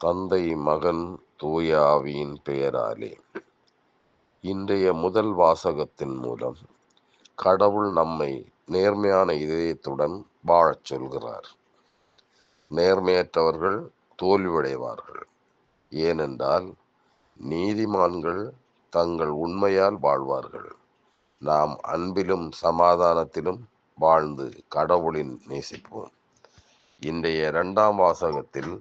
தந்தை, மகன், தூய ஆவியின் பெயராலே. இன்றைய முதல் வாசகத்தின் மூலம் கடவுள் நம்மை நேர்மையான இதயத்துடன் வாழச் சொல்கிறார். நேர்மையற்றவர்கள் தோல்வியடைவார்கள். ஏனென்றால் நீதிமான்கள் தங்கள் உண்மையால் வாழ்வார்கள். நாம் அன்பிலும் சமாதானத்திலும் வாழ்ந்து கடவுளின் நேசிப்போம். இன்றைய 2ஆம் வாசகத்தில்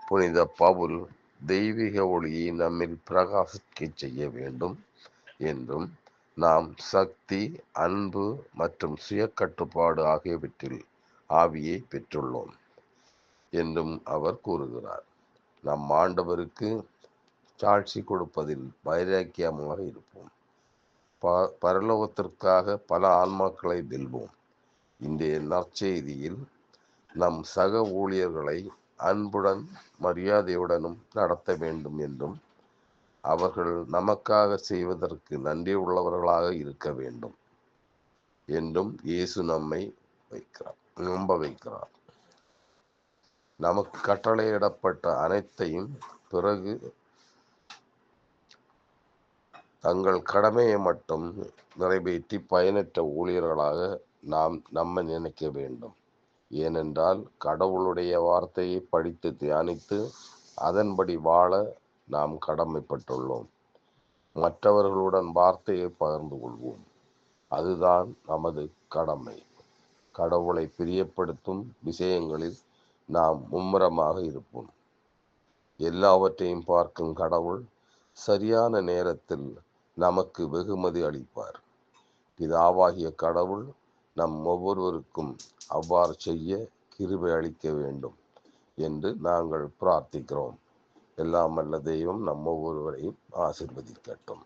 புனித பவுல் தெய்வீக ஒளியை நம்மில் பிரகாசிக்கச் செய்ய வேண்டும் என்றும், நாம் சக்தி, அன்பு மற்றும் சுய கட்டுப்பாடு ஆகியவற்றில் ஆவியை பெற்றுள்ளோம் என்றும் அவர் கூறுகிறார். நம் ஆண்டவருக்கு சாட்சி கொடுப்பதில் வைராக்கியமாக இருப்போம். பரலோகத்திற்காக பல ஆன்மாக்களை வெல்வோம். இன்றைய நற்செய்தியில் நம் சக ஊழியர்களை அன்புடன் மரியாதையுடனும் நடத்த வேண்டும் என்றும், அவர்கள் நமக்காக செய்வதற்கு நன்றி உள்ளவர்களாக இருக்க வேண்டும் என்றும் இயேசு நம்மை நம்ப வைக்கிறார். நமக்கு கட்டளையிடப்பட்ட அனைத்தையும் பிறகு தங்கள் கடமையை மட்டும் நிறைவேற்றி பயனற்ற ஊழியர்களாக நாம் நம்மை நினைக்க வேண்டும். ஏனென்றால் கடவுளுடைய வார்த்தையை படித்து தியானித்து அதன்படி வாழ நாம் கடமைப்பட்டுள்ளோம். மற்றவர்களுடன் வார்த்தையை பகிர்ந்து கொள்வோம். அதுதான் நமது கடமை. கடவுளை பிரியப்படுத்தும் விஷயங்களில் நாம் மும்முரமாக இருப்போம். எல்லாவற்றையும் பார்க்கும் கடவுள் சரியான நேரத்தில் நமக்கு வெகுமதி அளிப்பார். பிதாவாகிய கடவுள் நம் ஒவ்வொருவருக்கும் அவ்வாறு செய்ய கிருபை அளிக்க வேண்டும் என்று நாங்கள் பிரார்த்திக்கிறோம். எல்லாம் வல்ல தெய்வம் நம் ஒவ்வொருவரையும் ஆசீர்வதிக்கட்டும்.